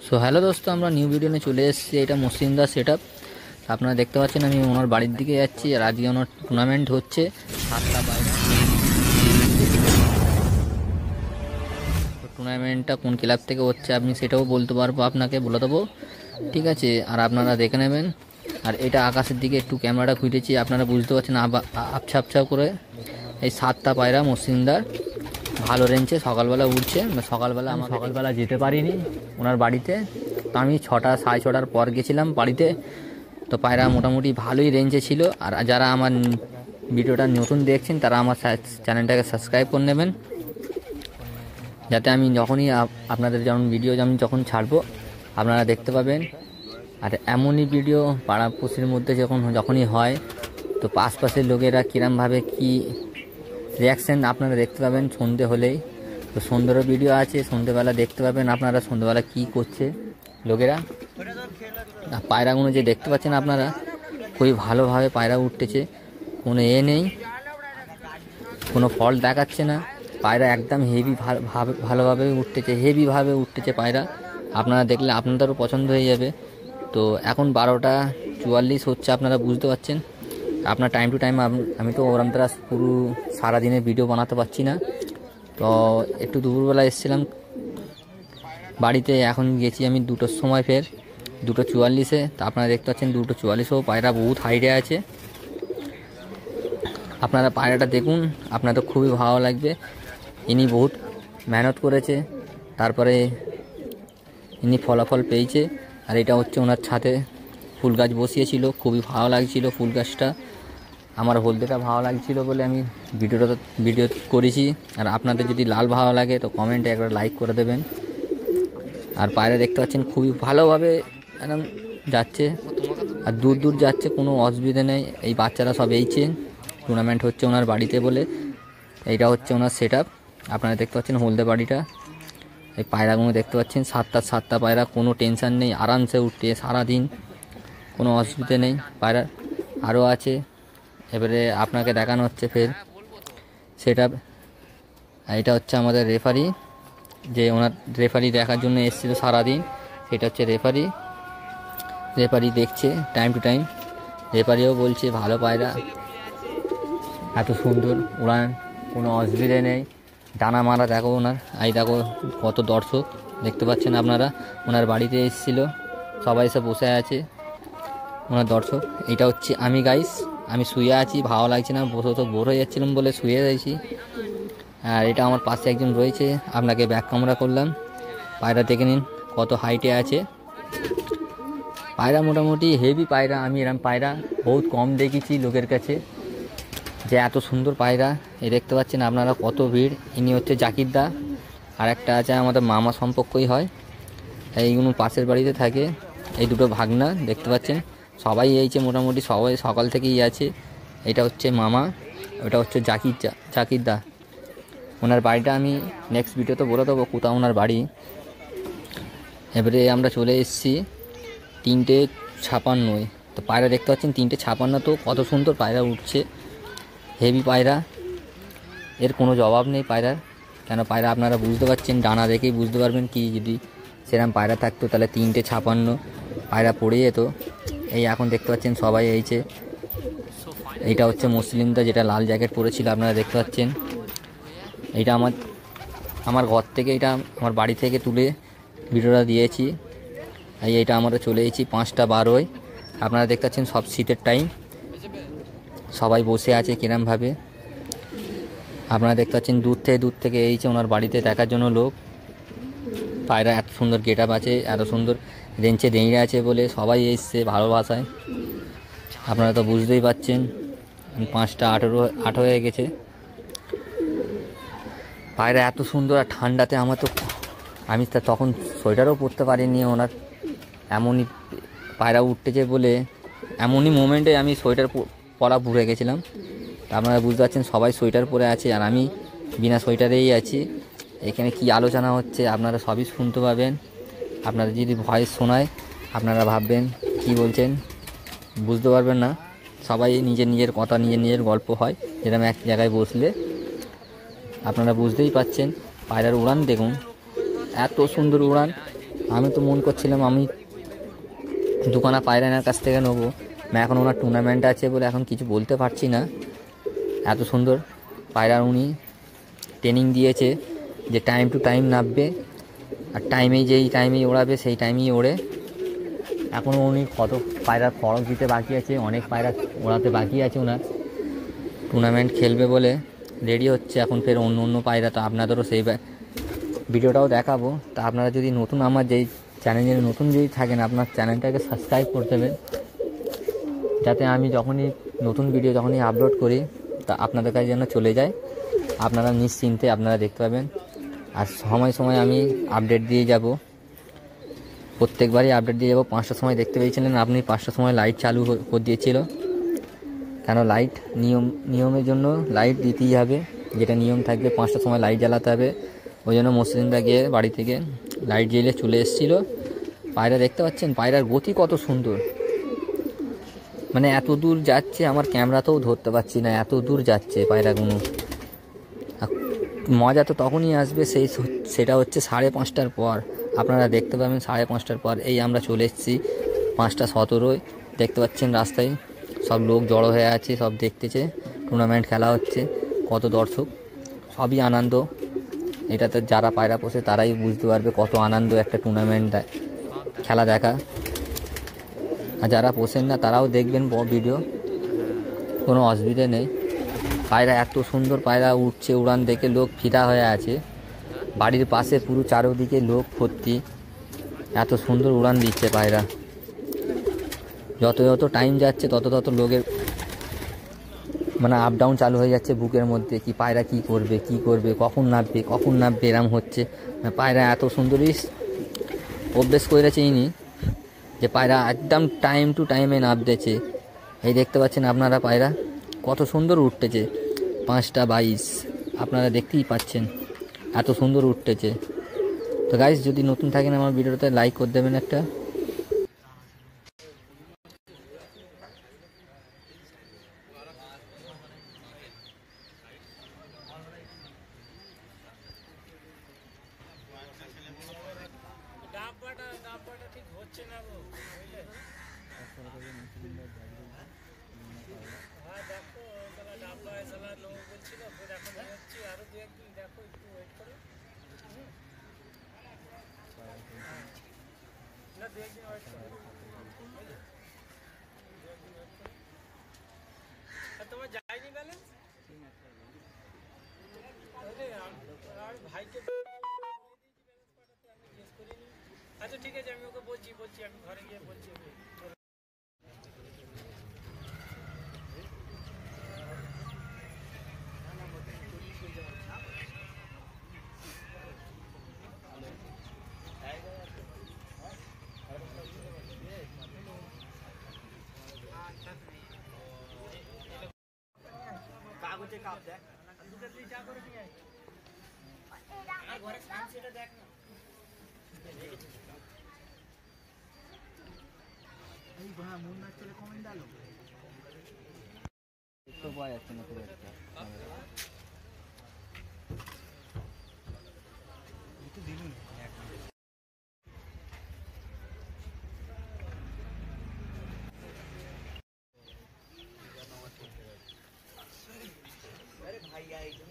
So hello দোস্ত, আমরা new video নিয়ে চলে এসেছি। এটা মুসলিমদা সেট আপ। আপনারা দেখতে পাচ্ছেন আমি ওনার বাড়ির দিকে যাচ্ছি, আর আজকে ওনার টুর্নামেন্ট হচ্ছে 7টা বাইরে। টুর্নামেন্টটা কোন ক্লাব থেকে হচ্ছে আমি সেটাও বলতে পারবো, আপনাকে বলে দেবো, ঠিক আছে? আর আপনারা দেখে নেবেন। আর এটা আকাশের দিকে একটু ক্যামেরাটা ঘুরেছি, আপনারা বুঝতে পারছেন আবছা আবছা করে। এই 7টা পায়রা মুসলিমদার ভালো রেঞ্জে সকালবেলা উঠছে। আমি সকালবেলা যেতে পারিনি ওনার বাড়িতে, তো আমি 6টা 6:30টার পর গেছিলাম বাড়িতে। তো পায়রা মোটামুটি ভালোই রেঞ্জে ছিল। আর যারা আমার ভিডিওটা নতুন দেখছেন তারা আমার চ্যানেলটাকে সাবস্ক্রাইব করে নেবেন, যাতে আমি যখনই আপনাদের ভিডিও আমি যখন ছাড়বো আপনারা দেখতে পাবেন। আর এমনই ভিডিও পাড়াপড়শির মধ্যে যখনই হয়, তো আশপাশের লোকেরা কীরমভাবে কী রিয়াকশান আপনারা দেখতে পাবেন সন্ধে হলেই। তো সন্ধ্যেরও ভিডিও আছে, সন্ধ্যেবেলা দেখতে পাবেন আপনারা সন্ধ্যেবেলা কী করছে লোকেরা। পায়রাগুলো যে দেখতে পাচ্ছেন আপনারা, খুবই ভালোভাবে পায়রা উঠতেছে, কোনো নেই, কোনো ফল্ট দেখাচ্ছে না। পায়রা একদম ভালোভাবে হেভিভাবে উঠতেছে পায়রা। আপনারা দেখলে আপনাদেরও পছন্দ হয়ে যাবে। তো এখন 12:44 হচ্ছে, আপনারা বুঝতে পারছেন। আপনার টাইম টু টাইম আমি তো ওরামতারা পুরো সারাদিনের ভিডিও বানাতে পারছি না, তো একটু দুপুরবেলা এসেছিলাম বাড়িতে। এখন গেছি আমি 2টোর সময়, ফের 2:44-এ। তো আপনারা দেখতে পাচ্ছেন 2:44-এও পায়রা বহুত হাইটে আছে। আপনারা পায়রাটা দেখুন, আপনাদের খুবই ভালো লাগবে। ইনি বহুত মেহনত করেছে, তারপরে ইনি ফলাফল পেয়েছে। আর এটা হচ্ছে ওনার ছাদে ফুল গাছ বসিয়েছিল, খুবই ভালো লাগছিল ফুল গাছটা। আমার হলদেটা ভালো লাগছিল বলে আমি ভিডিও করেছি। আর আপনাদের যদি লাল ভালো লাগে তো কমেন্টে একবার লাইক করে দেবেন। আর পায়রা দেখতে পাচ্ছেন খুবই ভালোভাবে একদম যাচ্ছে, আর দূর দূর যাচ্ছে, কোনো অসুবিধা নেই। এই বাচ্চারা সব এইছে, টুর্নামেন্ট হচ্ছে ওনার বাড়িতে বলে। এইটা হচ্ছে ওনার সেট আপ। আপনারা দেখতে পাচ্ছেন হলদে বাড়িটা। এই পায়রাগুলো দেখতে পাচ্ছেন 7টা পায়রা, কোনো টেনশান নেই, আরামসে উঠতে সারাদিন, কোনো অসুবিধা নেই। পায়রা আরও আছে, এবারে আপনাকে দেখানো হচ্ছে ফের সেট আপ। এটা হচ্ছে আমাদের রেফারি, যে ওনার রেফারি দেখার জন্য এসেছিল সারাদিন। সেটা হচ্ছে রেফারি দেখছে টাইম টু টাইম। রেফারিও বলছে ভালো পায়রা, এত সুন্দর উড়ান, কোনো অসুবিধে নেই। ডানা মারা দেখো ওনার, এই দেখো কত দর্শক দেখতে পাচ্ছেন আপনারা। ওনার বাড়িতে এসেছিলো, সবাই এসে বসে আছে ওনার দর্শক। এটা হচ্ছে আমি গাইস, আমি শুয়ে আছি, ভালো লাগছে না, বসে তো বোর হয়ে যাচ্ছিলাম বলে শুয়ে রয়েছি। আর এটা আমার পাশে একজন রয়েছে, আপনাকে ব্যাক ক্যামেরা করলাম। পায়রা দেখে নিন কত হাইটে আছে। পায়রা মোটামুটি হেভি পায়রা, আমি এরকম পায়রা বহুত কম দেখেছি লোকের কাছে, যে এত সুন্দর পায়রা। এই দেখতে পাচ্ছেন আপনারা কত ভিড়। ইনি হচ্ছে জাকির দা, আর একটা আছে আমাদের মামা সম্পর্কই হয়, এইগুলো পাশের বাড়িতে থাকে। এই দুটো ভাগনা দেখতে পাচ্ছেন, সবাই এইছে মোটামুটি, সবাই সকাল থেকেই আছে। এটা হচ্ছে মামা, ওটা হচ্ছে জাকির দা। ওনার বাড়িটা আমি নেক্সট ভিডিওতে বলে দেবো কোথাও ওনার বাড়ি। এবারে আমরা চলে এসেছি 3:56। তো পায়রা দেখতে পাচ্ছেন 3:56, তো কত সুন্দর পায়রা উঠছে, হেভি পায়রা, এর কোনো জবাব নেই পায়রার। কেন পায়রা আপনারা বুঝতে পারছেন, ডানা দেখেই বুঝতে পারবেন কি যদি সেরকম পায়রা থাকতো তাহলে 3:56 পায়রা পড়ে যেত। এই এখন দেখতে পাচ্ছেন সবাই এইছে। এইটা হচ্ছে মুসলিমদা, যেটা লাল জ্যাকেট পরেছিল, আপনারা দেখতে পাচ্ছেন। এইটা আমার ঘর থেকে, এটা আমার বাড়ি থেকে তুলে ভিডিওটা দিয়েছি। এইটা আমরা চলে এসেছি 5:12। আপনারা দেখতে পাচ্ছেন সব শীতের টাইম, সবাই বসে আছে কিরমভাবে। আপনারা দেখতে পাচ্ছেন দূর থেকে এইছে ওনার বাড়িতে দেখার জন্য লোক। পায়রা এত সুন্দর গেট আপ আছে, এত সুন্দর রেঞ্চে দাঁড়িয়ে আছে বলে সবাই এসছে ভালোবাসায়। আপনারা তো বুঝতেই পারছেন 5:18 হয়ে গেছে। পায়রা এত সুন্দর, আর ঠান্ডাতে আমি তখন সোয়েটারও পরতে পারিনি। ওনার এমনই পায়রা উঠতেছে বলে এমনই মোমেন্টে আমি সোয়েটার পরা ভুলে গেছিলাম। আপনারা বুঝতে পারছেন সবাই সোয়েটার পরে আছে, আর আমি বিনা সোয়েটারেই আছি। এখানে কি আলোচনা হচ্ছে আপনারা সবই শুনতে পাবেন। আপনারা যদি ভয়েস শোনায় আপনারা ভাববেন কি বলছেন, বুঝতে পারবেন না। সবাই নিজের কথা, নিজের গল্প হয়, যেরকম এক জায়গায় বসলে। আপনারা বুঝতেই পাচ্ছেন। পায়রার উড়ান দেখুন, এত সুন্দর উড়ান, আমি তো মন করছিলাম আমি দুখানা পায়রা এনার কাছ থেকে নেবো, এখন ওনার টুর্নামেন্ট আছে বলে এখন কিছু বলতে পারছি না। এত সুন্দর পায়রা উনি ট্রেনিং দিয়েছে যে টাইম টু টাইম নামবে, আর যেই টাইমেই ওড়াবে সেই টাইমেই ওড়ে। এখনও উনি কত পায়রার খরচ দিতে বাকি আছে, অনেক পায়রা ওড়াতে বাকি আছে ওনার। টুর্নামেন্ট খেলবে বলে রেডি হচ্ছে এখন, ফের অন্য অন্য পায়রা। তো আপনাদেরও সেই ভিডিওটাও দেখাবো। তা আপনারা যদি নতুন আমার যেই চ্যানেলে নতুন যদি থাকেন, আপনার চ্যানেলটাকে সাবস্ক্রাইব করে দেবেন, যাতে আমি যখনই নতুন ভিডিও যখনই আপলোড করি তা আপনাদের কাছে যেন চলে যায়, আপনারা নিশ্চিন্তে আপনারা দেখতে পাবেন। আর সময় সময় আমি আপডেট দিয়ে যাব, প্রত্যেকবারই আপডেট দিয়ে যাব। 5টার সময় দেখতে পেয়েছিলেন আপনি, 5টার সময় লাইট চালু করে দিয়েছিল, কেন লাইট নিয়মের জন্য লাইট দিতেই হবে, যেটা নিয়ম থাকবে 5টার সময় লাইট জ্বালাতে হবে। ওই জন্য মসৃণদা গিয়ে বাড়ি থেকে লাইট জ্বেলে চলে এসেছিলো। পায়রা দেখতে পাচ্ছেন, পায়রার গতি কত সুন্দর, মানে এত দূর যাচ্ছে আমার ক্যামেরাতেও ধরতে পারছি না, এত দূর যাচ্ছে পায়রাগুলো। মজা তো তখনই আসবে সেটা হচ্ছে 5:30টার পর, আপনারা দেখতে পাবেন 5:30টার পর। এই আমরা চলে এসেছি 5:17, দেখতে পাচ্ছেন রাস্তায় সব লোক জড়ো হয়ে আছে, সব দেখতেছে টুর্নামেন্ট খেলা হচ্ছে, কত দর্শক, সবই আনন্দ। এটাতে যারা পায়রা পোষে তারাই বুঝতে পারবে কত আনন্দ একটা টুর্নামেন্ট খেলা দেখা। আর যারা পোষেন না তারাও দেখবেন ভিডিও, কোনো অসুবিধে নেই। পায়রা এত সুন্দর পায়রা উঠছে, উড়ান দেখে লোক ফিদা হয়ে আছে, বাড়ির পাশে পুরো চারোদিকে লোক ভর্তি, এত সুন্দর উড়ান দিচ্ছে পায়রা। যত যত টাইম যাচ্ছে তত তত লোকের মানে আপ ডাউন চালু হয়ে যাচ্ছে বুকের মধ্যে, কি পায়রা কি করবে, কখন নামবে এরম হচ্ছে। পায়রা এত সুন্দরই অভ্যেস করেছে ইনি, যে পায়রা একদম টাইম টু টাইমে নামতেছে। এই দেখতে পাচ্ছেন আপনারা পায়রা কত সুন্দর উঠতেছে, 5:22 আপনারা দেখতেই পাচ্ছেন, এত সুন্দর উঠতেছে। তো গাইস, যদি নতুন থাকেন আমার ভিডিওতে লাইক করে দেবেন একটা। ঠিক হচ্ছে না গো, হ্যাঁ দেখো ডাব্বা এসলা লোক বলছিল, ফের এখন হচ্ছে আরো 2-1 দিন দেখো, একটু ওয়েট করো না, 2-1 দিন ওয়েট করো। আর তোমার যায়নি ব্যালেন্স? আর ভাইকে আচ্ছা ঠিক আছে, আমি ওকে বলছি, আমি ঘরে গিয়ে বলছি ওকে। কাগজে কাপ দেখ, দুটো তুই চা করে নিয়ে আয়, আমার ঘরে সাইন সেটা দেখ না। এই ভাই মন না চলে কমেন্ট ডালো, একটু পাওয়া যাচ্ছে না খুব একটা, একটু দিলুন এক মিনিট। আরে ভাই একদম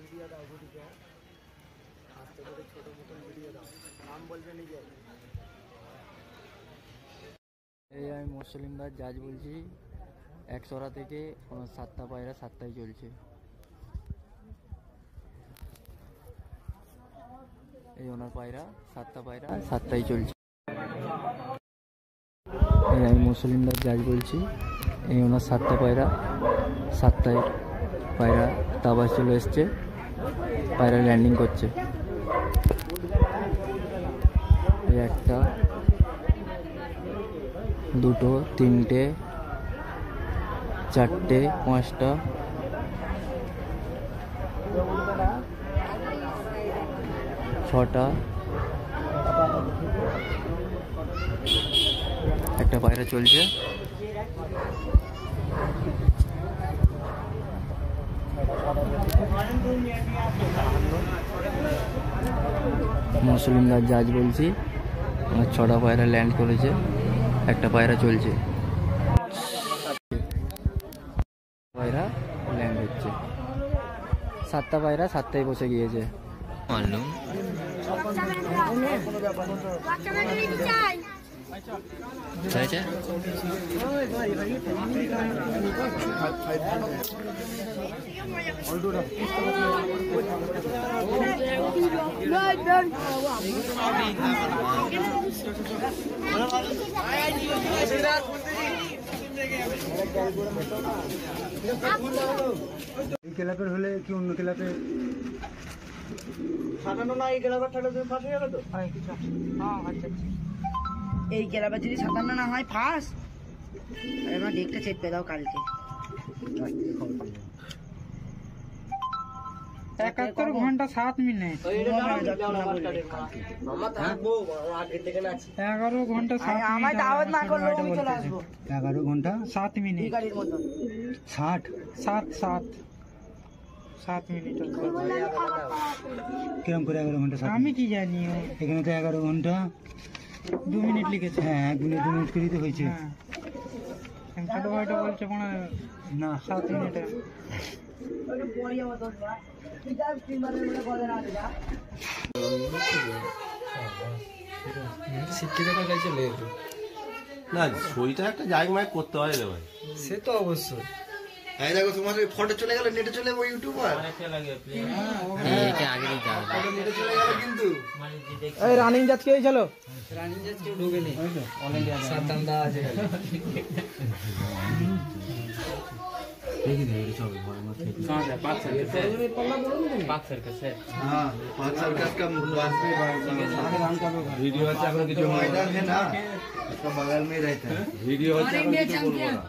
ভিডিও দাও ঘুরিতে আস্তে করে ছোট মতন ভিডিও দাও, নাম বলবে নিজে। এই আমি মুসলিম দাস জাজ বলছি, একশোরা থেকে ওনার 7টা পায়রা 7টায় চলছে। এই ওনার পায়রা 7টা পায়রা 7টায় চলছে। এই আমি মুসলিম দাস জাজ বলছি, এই ওনার 7টা পায়রা 7টায় পায়রা তাবাস চলে এসছে, পায়রা ল্যান্ডিং করছে। এই একটা, দুটো, তিনটে, চারটে, 5টা, 6টা, একটা পায়রা চলছে। মুসলিম দাস জাজ বলছি, আমার 6টা পায়রা ল্যান্ড করেছে, একটা পায়রা চলছে। পায়রা ল্যান্ড হচ্ছে, 7টা পায়রা 7টায় বসে গিয়েছে। মালুম হয়েছে। এই ক্লাবের হলে কি অন্য ক্লাবে সাজানো না? এই ক্লাবের থাকলে তুমি ফাঁস হয়ে গেল তো। আচ্ছা, এই ক্লাবে যদি সাজানো না হয় ফাঁস, আমার ডেকটা চেপে দাও কালকে। 71 ঘন্টা 7 মিনিট, 11 ঘন্টা 7 মিনিট। আমায় দাওয়াত না করলে আমি চলে আসবো। 11 ঘন্টা 7 মিনিট, গাড়ির মতন 7 মিনিট। কিরম করে 11 ঘন্টা? আমি কি জানি, এখানে তো 11 ঘন্টা 2 মিনিট লিখেছে। হ্যাঁ, 2 মিনিট করেই তো হয়েছে। হ্যাঁ, ছোট ভাইটা বলছে মানে না 7 মিনিটে। না সইটা একটা জায়গ মাইক করতে হয় রে ভাই। সে তো অবশ্যই। এই দেখো তোমার ফটো চলে গেল, নেটে চলে যাবো ইউটিউবার। এইটা আগে দিতে হবে। ফটো নেটে চলে গেল কিন্তু। এই রানিং জাজ কে চলো, রানিং জাজ কেউ ঢুকেনি, অল ইন্ডিয়া সাতান্দা আছে। वीडियो अच्छा करो, किसी मैदान है ना, उसका बगल में रहता है। वीडियो अच्छा करो, किसी को बोलो ना।